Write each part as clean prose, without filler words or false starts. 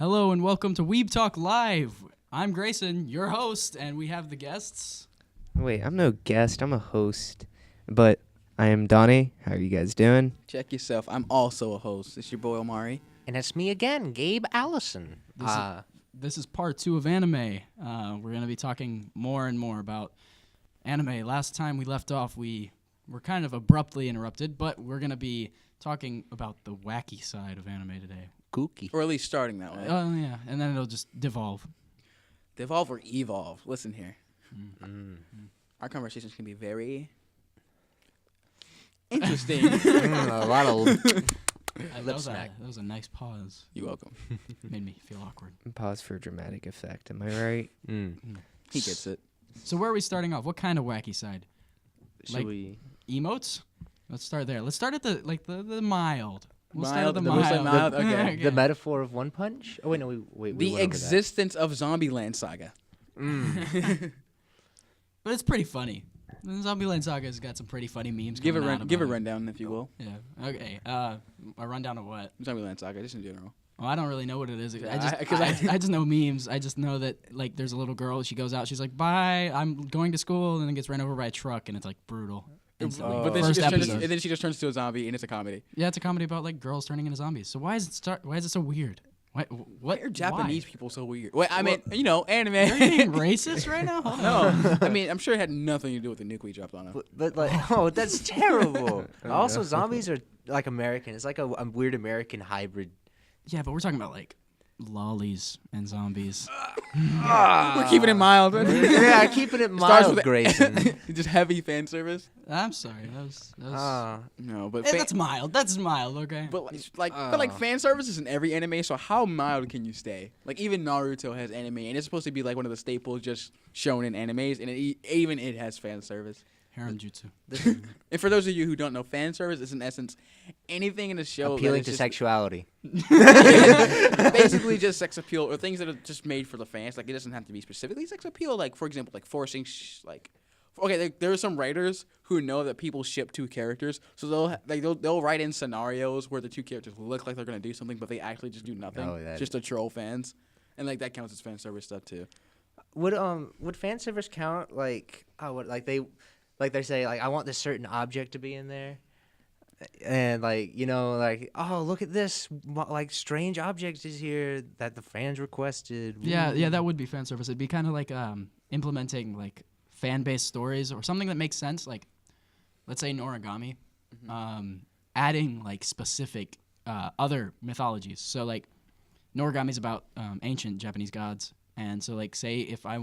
Hello and welcome to Weeb Talk Live. I'm Grayson, your host, and we have the guests. Wait, I'm no guest. I'm a host. But I am Donnie. How are you guys doing? Check yourself. I'm also a host. It's your boy Omari. And it's me again, Gabe Allison. This is part 2 of anime. We're going to be talking more and more about anime. Last time we left off, we were kind of abruptly interrupted, but we're going to be talking about the wacky side of anime today. Kooky. Or at least starting that way. Oh, yeah, and then it'll just devolve. Devolve or evolve. Listen here. Our conversations can be very interesting. A lot of That was a nice pause. You're welcome. Made me feel awkward. Pause for dramatic effect. Am I right? He gets it. So where are we starting off? What kind of wacky side? Should we? Emotes? Let's start there. Let's start at the mild. We'll start Mild, at the the most mild. mild? Okay. The metaphor of One Punch? Oh, wait, no, we The went over existence of Zombieland Saga. But it's pretty funny. The Zombieland Saga's got some pretty funny memes. Give a coming out give a about it. rundown, if you will. Yeah. Okay. A rundown of what? Zombieland Saga, just in general. Well, I don't really know what it is. Yeah, I just know memes. I just know that like there's a little girl. She goes out. She's like, "Bye, I'm going to school," and then gets ran over by a truck, and it's like brutal. Instantly. But then First episode. and then she just turns into a zombie, and it's a comedy. Yeah, it's a comedy about like girls turning into zombies. So why is it so weird? What? Why are Japanese why? people so weird? Wait, I mean, anime. Are you being racist right now? Hold on. No, I mean, I'm sure it had nothing to do with the nuke we dropped on them. But like, oh, that's terrible. Also, zombies are like American. It's like a weird American hybrid. Yeah, but we're talking about like lollies and zombies. We're keeping it mild. Yeah, keeping it Starts mild, with Grayson. Just heavy fan service. I'm sorry. That was No, but that's mild. That's mild. Okay. but fan service is in every anime. So how mild can you stay? Like even Naruto has anime, and it's supposed to be like one of the staples just shown in animes, and even it has fan service. Harem jutsu. And for those of you who don't know, fan service is in essence anything in the show Appealing that to is sexuality. basically just sex appeal or things that are just made for the fans. Like it doesn't have to be specifically sex appeal. Like for example, like forcing there are some writers who know that people ship two characters, so they'll write in scenarios where the two characters look like they're gonna do something, but they actually just do nothing, just to troll fans, and like that counts as fan service stuff too. Would fan service count they say like I want this certain object to be in there, and oh look at this like strange object is here that the fans requested. Yeah, that would be fan service. It'd be kind of like implementing like fan-based stories or something that makes sense. Like, let's say Noragami, adding like specific other mythologies. So like Noragami's about ancient Japanese gods, and so like say if I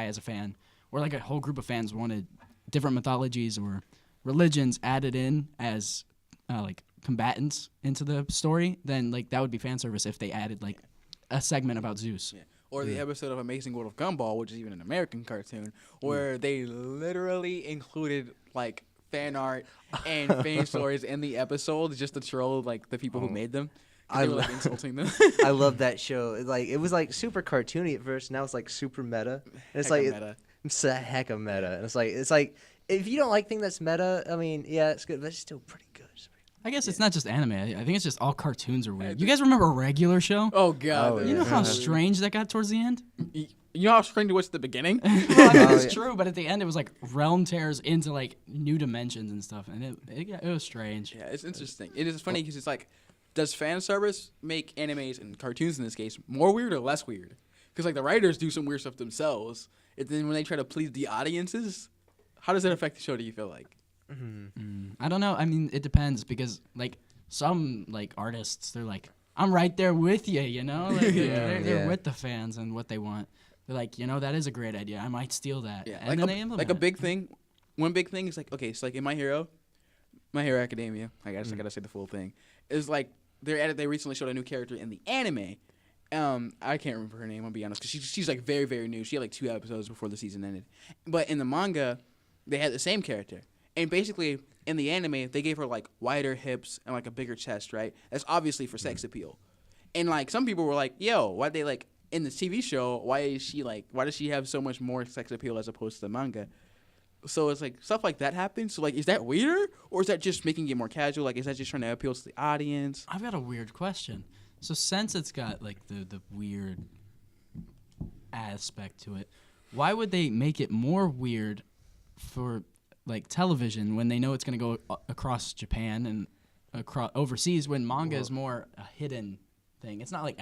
as a fan or like a whole group of fans wanted different mythologies or religions added in as like combatants into the story, then like that would be fan service if they added like a segment about Zeus. Yeah. Or the episode of Amazing World of Gumball, which is even an American cartoon, where they literally included like fan art and fan stories in the episode just to troll like the people who made them. They were like insulting them. I love that show. It was like super cartoony at first. Now it's like super meta. And it's meta. It's a heck of meta. And it's like if you don't like thing that's meta, I mean, yeah, it's good, but it's still pretty good. I guess it's not just anime. I think it's just all cartoons are weird. You guys remember Regular Show? Oh god! Oh, You know how strange that got towards the end? You know how strange it was at the beginning? Well, I mean, it's true, but at the end it was like realm tears into like new dimensions and stuff, and it was strange. Yeah, it's interesting. It is funny because it's like, does fan service make animes and cartoons in this case more weird or less weird? Because like the writers do some weird stuff themselves, and then when they try to please the audiences, how does that affect the show? Do you feel like? I don't know. I mean, it depends because like some like artists, they're like, I'm right there with you, you know? Like, they're with the fans and what they want. They're like, that is a great idea. I might steal that. Yeah, And then they implement it. big thing. One big thing is like, okay, so like in My Hero Academia, I gotta say the full thing, is like they recently showed a new character in the anime. I can't remember her name, I'll be honest, because she's like very, very new. She had like 2 episodes before the season ended. But in the manga, they had the same character. And basically, in the anime, they gave her like wider hips and like a bigger chest, right? That's obviously for sex appeal. And like some people were like, yo, why'd they like in the TV show, why does she have so much more sex appeal as opposed to the manga? So it's like stuff like that happens. So like, is that weirder or is that just making it more casual? Like, is that just trying to appeal to the audience? I've got a weird question. So since it's got like the weird aspect to it, why would they make it more weird for like television when they know it's going to go across Japan and across overseas when manga is more a hidden thing? It's not like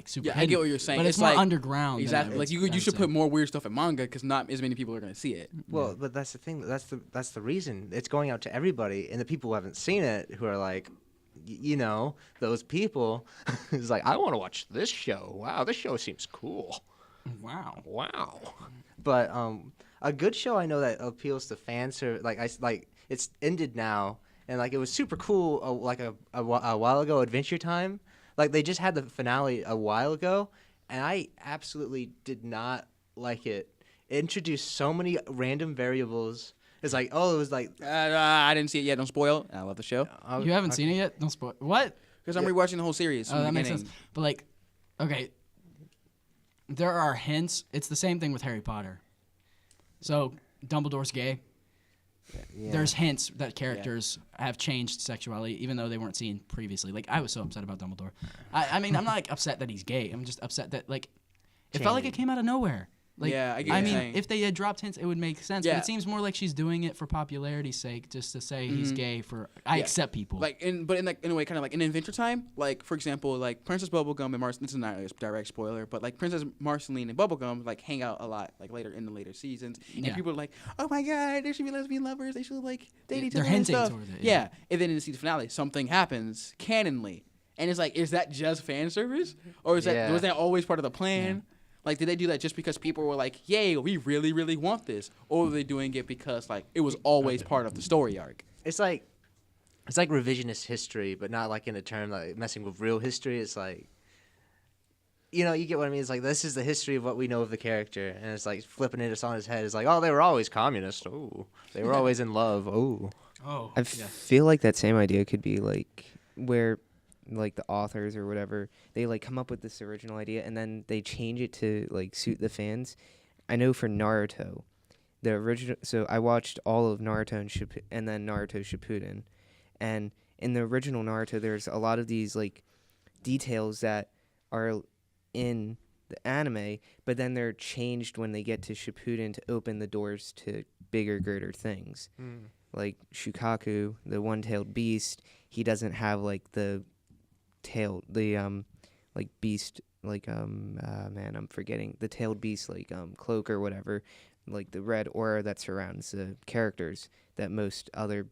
super hidden. I get what you're saying. But it's more like, underground. Exactly. Like you should put more weird stuff in manga because not as many people are gonna see it. Well, but that's the thing. That's the reason it's going out to everybody, and the people who haven't seen it, who are like, those people, is like, I want to watch this show. Wow, this show seems cool. Wow. But a good show I know that appeals to fans, it's ended now, and like it was super cool. A while ago, Adventure Time. Like, they just had the finale a while ago, and I absolutely did not like it. It introduced so many random variables. It's like, it was like... I didn't see it yet. Don't spoil. I love the show. You haven't seen it yet? Don't spoil. What? Because I'm rewatching the whole series. Oh, that makes sense. But, like, okay, there are hints. It's the same thing with Harry Potter. So, Dumbledore's gay. Yeah. There's hints that characters have changed sexuality, even though they weren't seen previously. Like, I was so upset about Dumbledore. I mean, I'm not like upset that he's gay. I'm just upset that like it felt like it came out of nowhere. Like, I get what you're saying. If they had dropped hints, it would make sense. Yeah. But it seems more like she's doing it for popularity's sake, just to say he's gay. I accept people. Like, in a way, kind of like in Adventure Time. Like, for example, like Princess Bubblegum and Marceline. This is not a direct spoiler, but like Princess Marceline and Bubblegum like hang out a lot, like later in the later seasons. And people are like, oh my god, there should be lesbian lovers. They should like date each other. They're hinting and stuff. towards it. Yeah. And then in the season finale, something happens canonly, and it's like, is that just fan service, or was that always part of the plan? Yeah. Like, did they do that just because people were like, yay, we really, really want this? Or were they doing it because, like, it was always part of the story arc? It's like revisionist history, but not like in a term like messing with real history. It's like, you get what I mean? It's like, this is the history of what we know of the character. And it's like flipping it on his head. It's like, oh, they were always communist. Oh, they were always in love. Oh. I feel like that same idea could be like where like the authors or whatever, they like come up with this original idea and then they change it to like suit the fans. I know for Naruto, the original, so I watched all of Naruto and then Naruto Shippuden, and in the original Naruto there's a lot of these like details that are in the anime, but then they're changed when they get to Shippuden to open the doors to bigger, greater things. Like Shukaku, the one-tailed beast, he doesn't have like the like beast, like man, I'm forgetting the tailed beast, like cloak or whatever, like the red aura that surrounds the characters that most other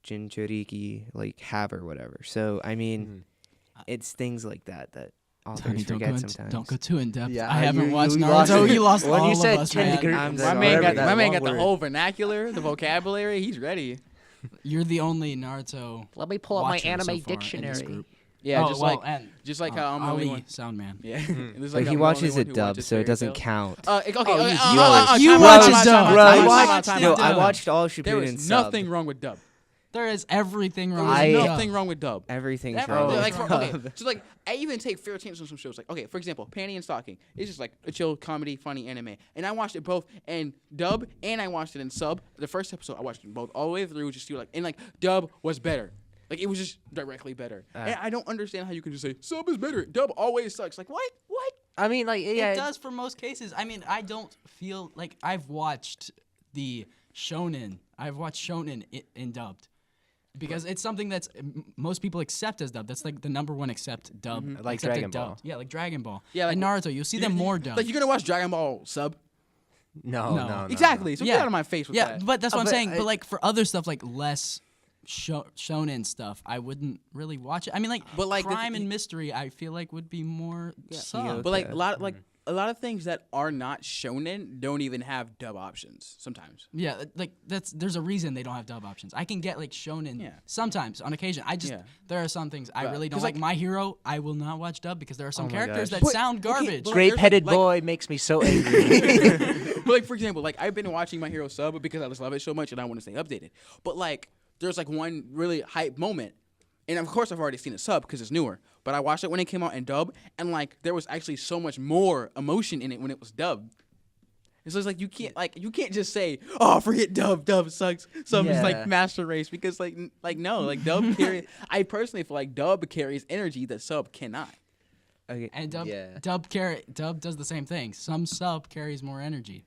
Jinchuriki like have or whatever. So I mean, it's things like that authors forget sometimes. Don't go too in depth. Yeah, I haven't watched Naruto. You lost when all you said of us, 10 degrees, My man got the whole vernacular, the vocabulary. He's ready. You're the only Naruto. Let me pull up my watcher anime so far in this dictionary. group. Yeah, just like how I'm the only Ali one. Soundman. Yeah, But he watches it dubbed, so it doesn't count. Okay, you watch it dubbed. I watched all Shippuden There is sub. nothing wrong with dub. There is everything wrong. There's with nothing wrong with dub. Everything's Everything. wrong. Like, so like I even take fair chance on some shows. Like, okay, for example, Panty and Stocking. It's just like a chill comedy, funny anime, and I watched it both in dub and I watched it in sub. The first episode I watched it both all the way through, just to like, and like dub was better. Like, it was just directly better. And I don't understand how you can just say sub is better. Dub always sucks. Like, what? I mean, like, yeah, It does for most cases. I mean, I don't feel like I've watched the shonen. I've watched shonen in dubbed. Because it's something that's most people accept as dubbed. That's like the number one accept dub. Like accepted Dragon Ball. dubbed. Yeah, like Dragon Ball. Yeah, like, and Naruto, you'll see them more dubbed. Like, you're gonna watch Dragon Ball sub? No. Exactly. So get out of my face with yeah, that. but that's what I'm but saying. But like for other stuff, like less shonen stuff, I wouldn't really watch it. I mean, like, But, like, crime and mystery, I feel like would be more sub. But like a lot of things that are not shonen don't even have dub options sometimes. Yeah, like there's a reason they don't have dub options. I can get like shonen Yeah. sometimes on occasion. There are some things I really don't 'cause, like. like- My Hero, I will not watch dub because there are some my characters gosh. that sound garbage. but- Gray-headed Like- boy makes me so angry. But like, for example, like I've been watching My Hero sub because I just love it so much and I want to stay updated. But like, there's like one really hype moment, and of course I've already seen it sub because it's newer. But I watched it when it came out in dub, and like there was actually so much more emotion in it when it was dubbed. It's just like you can't just say, oh, forget dub sucks. Sub is like Yeah. master race because no, like dub carry. I personally feel like dub carries energy that sub cannot. Okay, And Yeah. Dub does the same thing. Some sub carries more energy.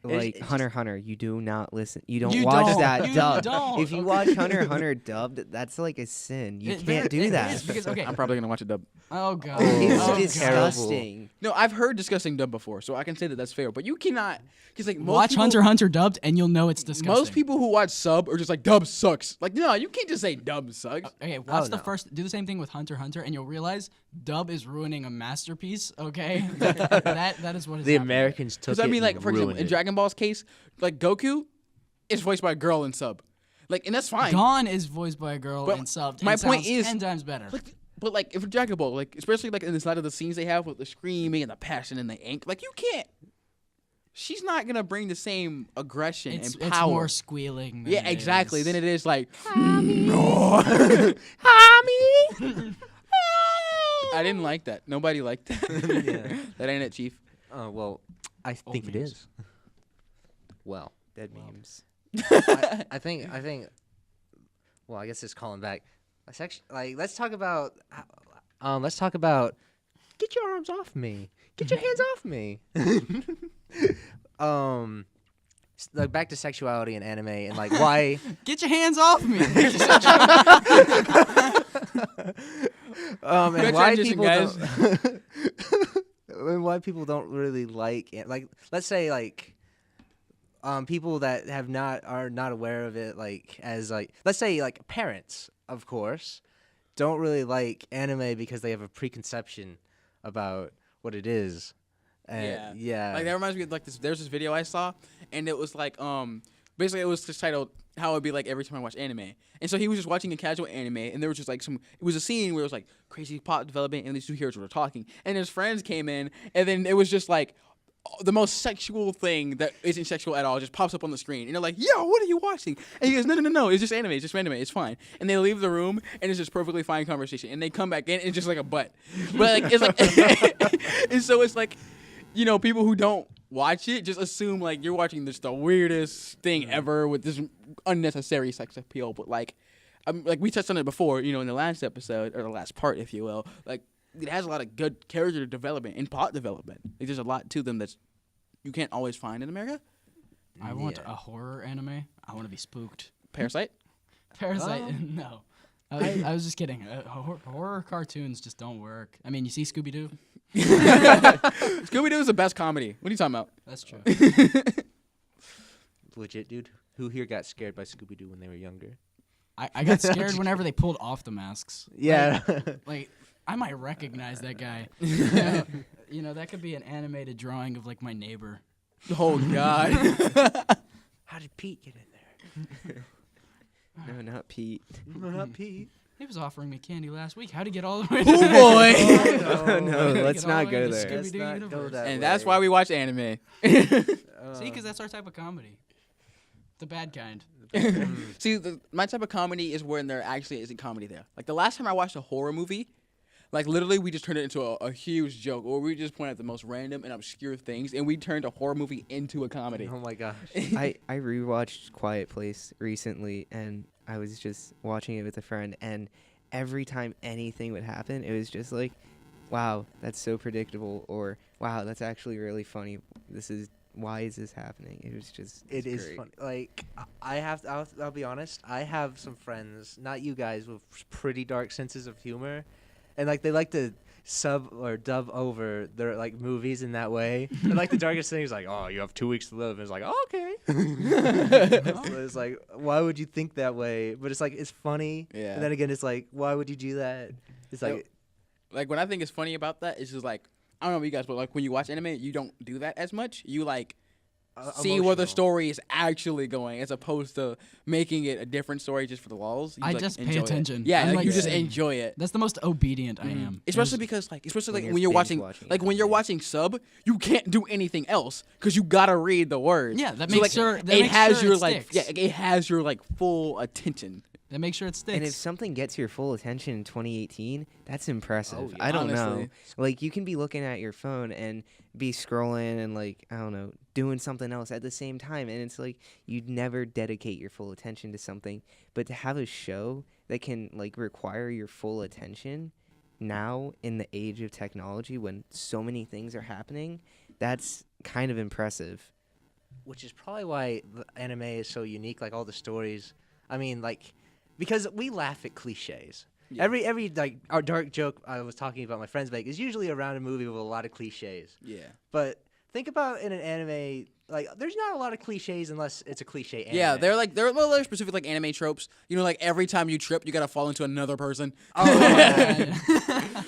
like it's Hunter x Hunter, you do not listen. You don't You watch don't. that You dubbed. don't. If you watch Hunter x Hunter dubbed, that's like a sin. You can't do It that. is because okay. I'm probably gonna watch a dub. Oh god. It's Oh, God. disgusting. No, I've heard discussing dub before, so I can say that that's fair. But you cannot, because like most Watch people, Hunter x Hunter dubbed, and you'll know it's disgusting. most people who watch sub are just like dub sucks. Like no, you can't just say dub sucks. Okay, watch the no. first. Do the same thing with Hunter x Hunter, and you'll realize dub is ruining a masterpiece. Okay, that is what is The happening. Americans took Because it. I mean, like and for example, ruined in it. Dragon Ball's case, like Goku is voiced by a girl in sub, like, and that's fine. Gon is voiced by a girl But and subbed. my and point sounds is- 10 times better. But like if Dragon Ball, like especially like in the side of the scenes they have with the screaming and the passion and the ink, like you can't. She's not gonna bring the same aggression It's and power. more squealing. Than Yeah, it exactly. is. Then it is like, I didn't like that. Nobody liked that. Yeah. That ain't it, Chief. Oh well, I think it memes. is. Well, Dead memes. I think. Well, I guess it's calling back. Let's talk about. Get your arms off me. Get your hands off me. Like back to sexuality and anime and like why. Get your hands off me. Good And why transition, people guys. don't. And why people don't really like it. Like let's say like. People that are not aware of it, like as like let's say like parents, of course, don't really like anime because they have a preconception about what it is. And yeah. Like that reminds me of like this. There's this video I saw, and it was like basically it was just titled "How It'd Be Like Every Time I Watch Anime." And so he was just watching a casual anime, and there was just like it was a scene where it was like crazy plot development, and these two characters were talking, and his friends came in, and then it was just like. The most sexual thing that isn't sexual at all just pops up on the screen, and they're like, "Yo, what are you watching?" And he goes, "No, it's just anime. It's just anime. It's fine." And they leave the room, and it's just perfectly fine conversation. And they come back in, and it's just like a butt. But like it's like, and so it's like, people who don't watch it just assume like you're watching this the weirdest thing ever with this unnecessary sex appeal. But like we touched on it before, in the last episode or the last part, if you will, like. It has a lot of good character development and plot development. Like, there's a lot to them that you can't always find in America. I want a horror anime. I want to be spooked. Parasite. Parasite. No. I was just kidding. Horror cartoons just don't work. I mean, you see Scooby Doo. Scooby Doo is the best comedy. What are you talking about? That's true. Legit, dude. Who here got scared by Scooby Doo when they were younger? I got scared whenever they pulled off the masks. Yeah. Like I might recognize that guy. That could be an animated drawing of like my neighbor. Oh God. How did Pete get in there? No, not Pete. No, not Pete. He was offering me candy last week. How'd he get all the way? Oh boy. Oh, no, How'd he let's get all not the way go to there. Scooby-Doo Let's not go universe? that And that's way. why we watch anime. See, because that's our type of comedy. The bad kind. See, my type of comedy is when there actually isn't comedy there. Like the last time I watched a horror movie, like literally we just turned it into a huge joke, or we just point out the most random and obscure things, and we turned a horror movie into a comedy. Oh my gosh. I rewatched Quiet Place recently, and I was just watching it with a friend, and every time anything would happen, it was just like, wow, that's so predictable, or wow, that's actually really funny. Why is this happening? It was just. It is great. funny. Like I'll be honest. I have some friends, not you guys, with pretty dark senses of humor, and like they like to sub or dub over their like movies in that way. And like the darkest thing is like, oh, you have 2 weeks to live. And it's like, oh, okay. So it's like, why would you think that way? But it's like it's funny. Yeah. And then again, it's like, why would you do that? It's like, Like what I think is funny about that is just like I don't know about you guys, but like when you watch anime, you don't do that as much. You like see where the emotional. story is actually going, as opposed to making it a different story just for the lulls. You I like, just pay enjoy it. attention. Yeah, I'm like, like you just sitting- enjoy it. That's the most obedient I am. Especially because like When when you're binge watching watching like when you're anime. watching sub, you can't do anything else because you gotta read the words. Yeah, that So, makes like, sure- that it makes has sure your it like sticks. it has your like full attention. They make sure it sticks. And if something gets your full attention in 2018, that's impressive. Oh, yeah. I don't know. Honestly. Like, you can be looking at your phone and be scrolling and, like, I don't know, doing something else at the same time. And it's like you'd never dedicate your full attention to something. But to have a show that can, like, require your full attention now in the age of technology when so many things are happening, that's kind of impressive. Which is probably why the anime is so unique. Like all the stories. I mean, like, because we laugh at cliches. Yeah. Every like our dark joke I was talking about my friends make is usually around a movie with a lot of cliches. Yeah. But think about in an anime, like there's not a lot of cliches unless it's a cliche anime. Yeah, they're specific like anime tropes. You know, like every time you trip, you gotta fall into another person. Oh, yeah.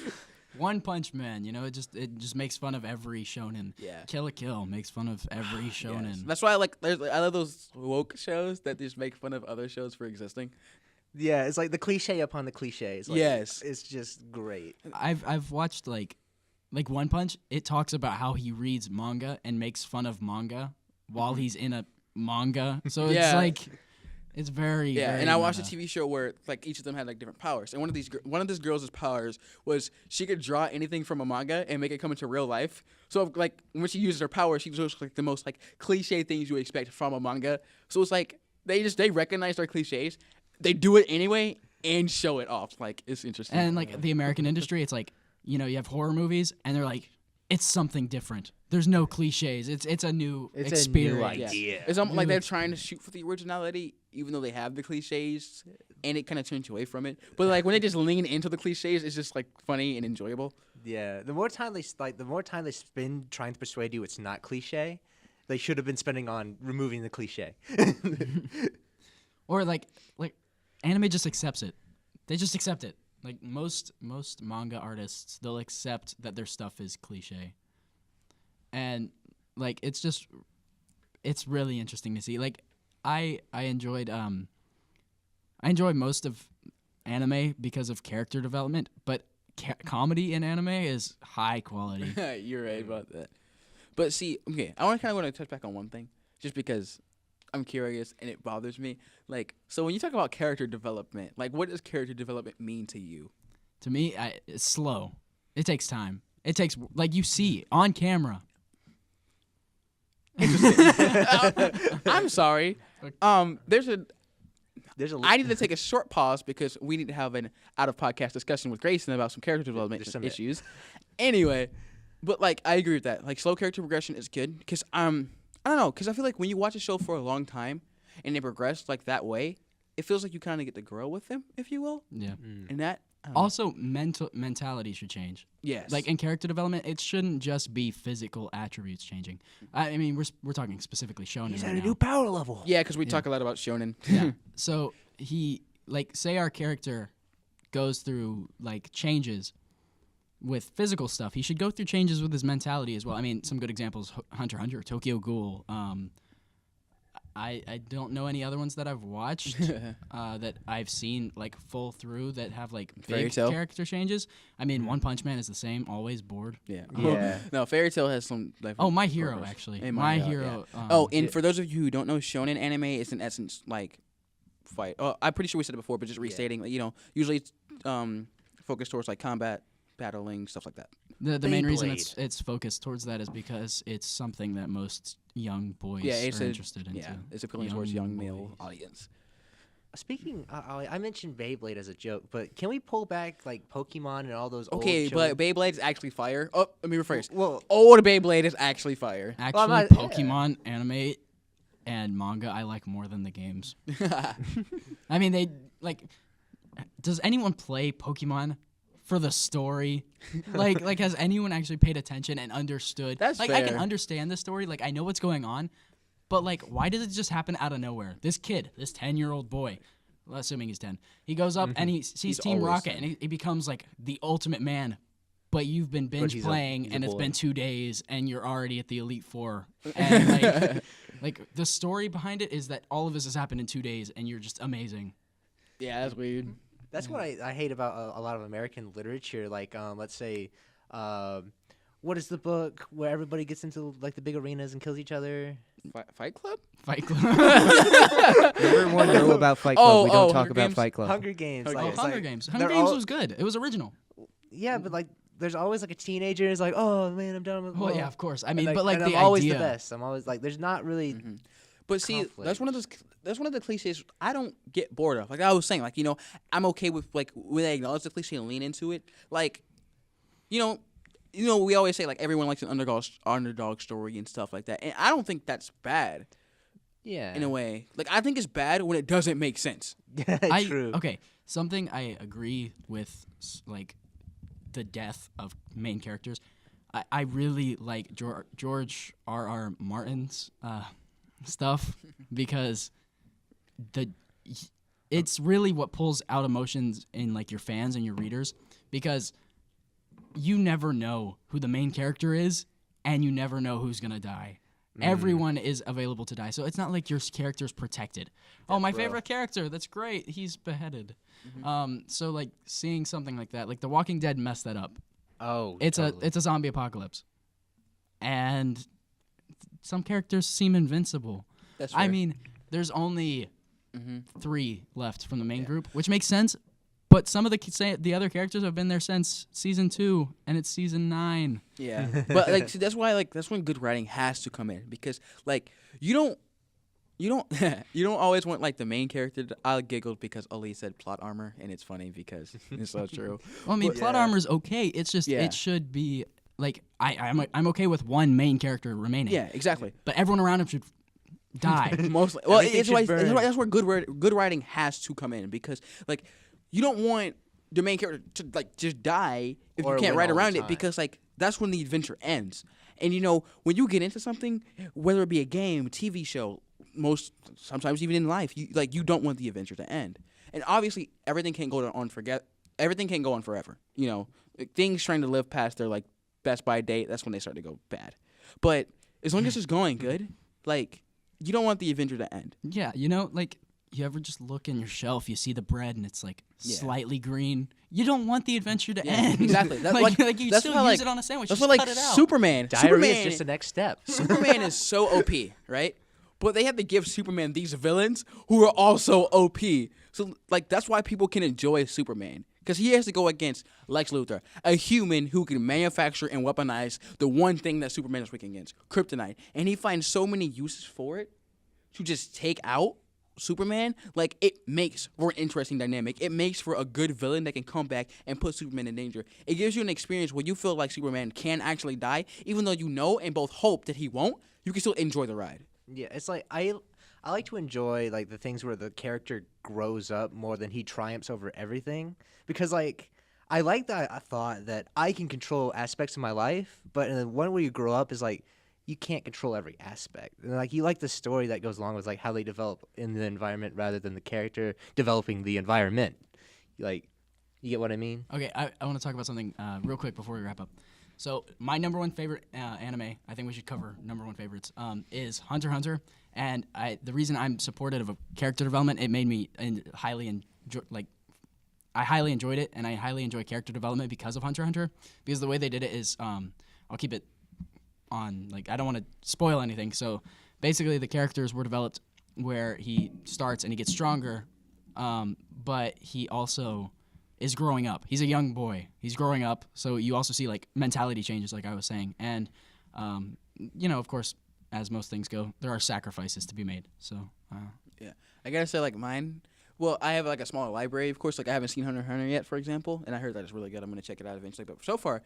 One Punch Man, you know, it just makes fun of every shonen. Yeah. Kill la Kill makes fun of every shonen. Yes. That's why I love those woke shows that just make fun of other shows for existing. Yeah, it's like the cliche upon the cliches. Like, Yes. It's just great. I've watched like One Punch. It talks about how he reads manga and makes fun of manga while he's in a manga. So it's Yeah. like it's very very and I watched a meta. TV show where like each of them had like different powers, and one of this girl's powers was she could draw anything from a manga and make it come into real life. So like when she uses her power, she was like the most like cliche things you would expect from a manga. So it's like they recognize their cliches, they do it anyway and show it off. Like it's interesting. And like the American industry, it's like, you know, you have horror movies and they're like, it's something different. There's no cliches. It's a new It's a new experience. idea. It's almost like New they're trying to shoot for the originality, even though they have the cliches, and it kind of turns you away from it. But like when they just lean into the cliches, it's just like funny and enjoyable. Yeah, the more time they spend trying to persuade you it's not cliche, they should have been spending on removing the cliche. Or like anime just accepts it. They just accept it. Like most manga artists, they'll accept that their stuff is cliche. And like it's really interesting to see. Like I enjoyed most of anime because of character development, but comedy in anime is high quality. You're right about that. But see, okay, I want to touch back on one thing, just because I'm curious and it bothers me. Like, so when you talk about character development, like, what does character development mean to you? To me, it's slow. It takes time. It takes, like you see on camera. I'm sorry. There's a. There's I need to take a short pause because we need to have an out of podcast discussion with Grayson about some character development There's some- issues. Anyway, but like I agree with that. Like slow character progression is good because I don't know, because I feel like when you watch a show for a long time and they progress like that way, it feels like you kind of get to grow with them, if you will. Yeah. And that I don't know. Also, mentality should change. Yes, Like in character development, it shouldn't just be physical attributes changing. I mean, we're talking specifically shonen He's right at a now. new power level. yeah, because we talk a lot about shonen. Yeah. So he, like, say our character goes through like changes with physical stuff. He should go through changes with his mentality as well. I mean, some good examples: Hunter x Hunter, Tokyo Ghoul. I don't know any other ones that I've watched that I've seen like full through that have like Fairy big Tail? character changes. I mean, One Punch Man is the same, always bored. Yeah. Yeah. No, Fairy Tail has some. Like, Oh, My Hero progress. actually. Hey, My yeah. Hero. Oh, and for those of you who don't know, shonen anime is in essence like fight. Oh, I'm pretty sure we said it before, but just restating. Like, you know, usually it's focused towards like combat, battling, stuff like that. the main reason Beyblade. it's focused towards that is because it's something that most young boys Yeah, it's are interested in. Yeah, it's appealing towards young male audience. Speaking, I mentioned Beyblade as a joke, but can we pull back like Pokemon and all those? Okay, old but shows? Beyblade is actually fire. Oh, let me rephrase. Well, Old Beyblade is actually fire. Actually, I'm not- Pokemon anime and manga I like more than the games. I mean, they like. Does anyone play Pokemon for the story? like has anyone actually paid attention and understood? That's like I can fair. understand the story. Like I know what's going on, but like why does it just happen out of nowhere? This kid, this 10-year-old boy, well, assuming he's 10, he goes up and he sees He's Team always Rocket 10. and he becomes like the ultimate man. But you've been binge he's playing a and it's boy. been 2 days and you're already at the Elite Four. And like the story behind it is that all of this has happened in 2 days and you're just amazing. Yeah, that's weird. that's what I hate about a lot of American literature. Like, let's say, what is the book where everybody gets into like the big arenas and kills each other? Fight Club? Fight Club. Never want to know about Fight Club. We don't talk Hunger about Games? Fight Club. Hunger Games. Hunger like, Oh, it's Hunger like- Games. they're Hunger Games all- was good. It was original. Yeah, but like there's always like a teenager who's like, oh man, I'm done with. Well, law." yeah, of course. I And, mean, but like and the I'm always idea. the best. I'm always like, there's not really. But see, that's conflict. one of the cliches I don't get bored of. Like I was saying, like I'm okay with like when they acknowledge the cliche and lean into it. Like, you know, we always say like everyone likes an underdog story and stuff like that, and I don't think that's bad Yeah. in a way. Like I think it's bad when it doesn't make sense. True. Okay, something I agree with, like the death of main characters. I really like George R.R. Martin's stuff because it's really what pulls out emotions in like your fans and your readers, because you never know who the main character is and you never know who's gonna die. Everyone is available to die, so it's not like your character's protected. Oh, my favorite character, that's great, he's beheaded. So like seeing something like that, like The Walking Dead messed that up. Oh. It's totally. a zombie apocalypse, and some characters seem invincible. That's I fair. mean, there's only 3 left from the main group, which makes sense. But some of the other characters have been there since season 2, and it's season 9. Yeah, but like see, that's when good writing has to come in, because like you don't you don't always want like the main character. I giggled because Ali said plot armor, and it's funny because it's so true. Well, I mean, But- plot armor's okay. It's just Yeah. it should be like I'm okay with one main character remaining. Yeah, exactly. But everyone around him should die. Mostly, well, Everything it's should why, burn. that's where good writing has to come in, because like you don't want the main character to like just die if Or you can't win write all the around it, time. because like that's when the adventure ends. And when you get into something, whether it be a game, TV show, sometimes even in life, you don't want the adventure to end. And obviously, everything can't go on forever. Like, things trying to live past their like best by date, that's when they start to go bad. But as long as it's going good, like you don't want the adventure to end. Yeah, like you ever just look in your shelf, you see the bread and it's like slightly green. You don't want the adventure to end. Exactly. like you that's still why, use like- it on a sandwich. That's Just why like cut it out. Superman. Diarrhea is just the next step. Superman is so OP, right? But they have to give Superman these villains who are also OP. So like that's why people can enjoy Superman, because he has to go against Lex Luthor, a human who can manufacture and weaponize the one thing that Superman is weak against, kryptonite, and he finds so many uses for it to just take out Superman. Like it makes for an interesting dynamic. It makes for a good villain that can come back and put Superman in danger. It gives you an experience where you feel like Superman can actually die, even though you know and both hope that he won't. You can still enjoy the ride. Yeah, it's like I like to enjoy like the things where the character grows up more than he triumphs over everything, because like I like that I thought that I can control aspects of my life, but in the one where you grow up is like you can't control every aspect. And like you like the story that goes along with like how they develop in the environment rather than the character developing the environment. Like, you get what I mean? Okay, I want to talk about something real quick before we wrap up. So my number one favorite anime, I think we should cover number one favorites, is Hunter x Hunter. And the reason I'm supportive of character development, it made me highly enjoyed it, and I highly enjoy character development because of Hunter x Hunter. Because the way they did it is, I'll keep it on, like, I don't want to spoil anything. So basically the characters were developed where he starts and he gets stronger, but he also is growing up. He's a young boy. He's growing up, so you also see like mentality changes, like I was saying, and of course, as most things go, there are sacrifices to be made. So Yeah, I gotta say, like mine. Well, I have like a smaller library, of course. Like I haven't seen Hunter x Hunter yet, for example, and I heard that it's really good. I'm gonna check it out eventually. But so far,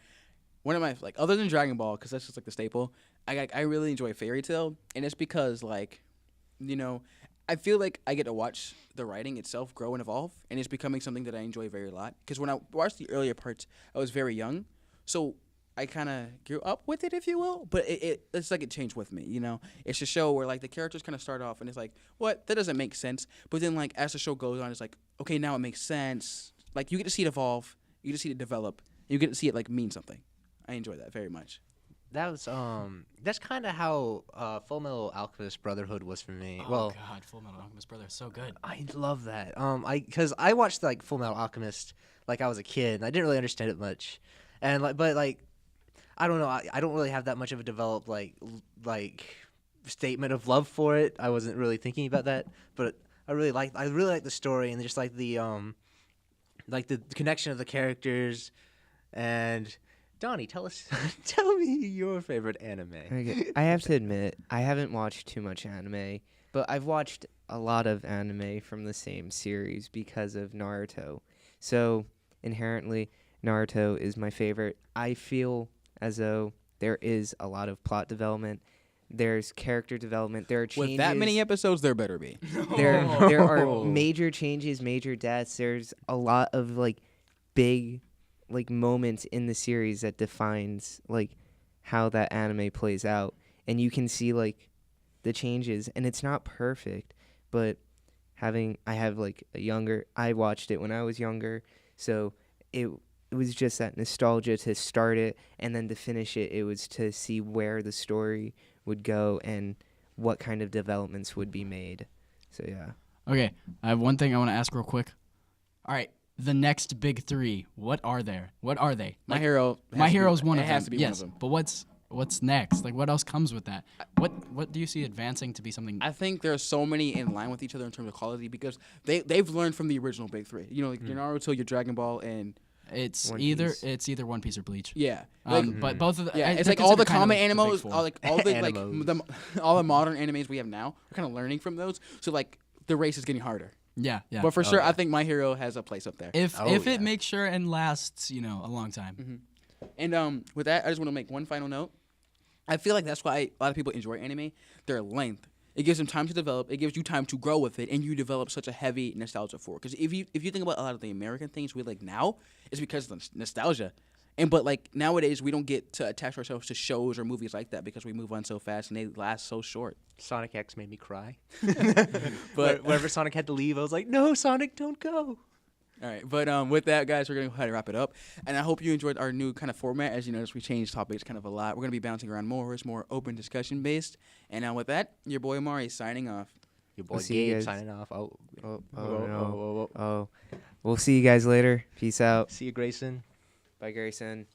one of my like other than Dragon Ball, because that's just like the staple. I really enjoy Fairy Tail, and it's because like, I feel like I get to watch the writing itself grow and evolve, and it's becoming something that I enjoy very a lot. Because when I watched the earlier parts, I was very young, so I kind of grew up with it, if you will. But it's like it changed with me, It's a show where like the characters kind of start off, and it's like, what? That doesn't make sense. But then like as the show goes on, it's like, okay, now it makes sense. Like you get to see it evolve, you get to see it develop, and you get to see it like mean something. I enjoy that very much. That was that's kind of how Full Metal Alchemist Brotherhood was for me. oh god, Full Metal Alchemist Brother is so good. I love that. Because I watched like Full Metal Alchemist like I was a kid, and I didn't really understand it much, and but I don't know. I don't really have that much of a developed like statement of love for it. I wasn't really thinking about that, but I really like the story and just like the connection of the characters. And Donnie, tell me your favorite anime. Okay. I have to admit, I haven't watched too much anime, but I've watched a lot of anime from the same series because of Naruto. So inherently, Naruto is my favorite. I feel as though there is a lot of plot development. There's character development. There are changes. With that many episodes, there better be. There are major changes, major deaths. There's a lot of like big like moments in the series that defines like how that anime plays out, and you can see like the changes, and it's not perfect, but I watched it when I was younger, so it was just that nostalgia to start it, and then to finish it, it was to see where the story would go and what kind of developments would be made. So yeah. Okay, I have one thing I want to ask real quick. All right, the next big three. What are they? My Hero. My Hero's one of It them. has to be yes, one of them. but what's next? Like, what else comes with that? What do you see advancing to be something? I think there are so many in line with each other in terms of quality because they've learned from the original big three. You know, like your Naruto, your Dragon Ball, and It's One either Piece. One Piece or Bleach. yeah, But both of the it's they're like all the considered kind common of the big animals, four. all the like Animos. all the modern animes we have now. We're kind of learning from those. So like the race is getting harder. Yeah. But for sure, yeah. I think My Hero has a place up there. If Oh, it yeah. makes sure and lasts, a long time. And with that, I just want to make one final note. I feel like that's why a lot of people enjoy anime. Their length. It gives them time to develop. It gives you time to grow with it, and you develop such a heavy nostalgia for it. Because if you think about a lot of the American things we like now, it's because of the nostalgia. But like nowadays, we don't get to attach ourselves to shows or movies like that because we move on so fast and they last so short. Sonic X made me cry. But Whenever Sonic had to leave, I was like, "No, Sonic, don't go." all right, but with that, guys, we're gonna go ahead and wrap it up. And I hope you enjoyed our new kind of format. As you notice, we changed topics kind of a lot. We're gonna be bouncing around more. It's more open discussion based. And with that, your boy Amari signing off. Your boy see you Gabe guys. signing off. Oh, Oh whoa, no. whoa, whoa, whoa. Oh. We'll see you guys later. Peace out. See you, Grayson. Bye, Grayson.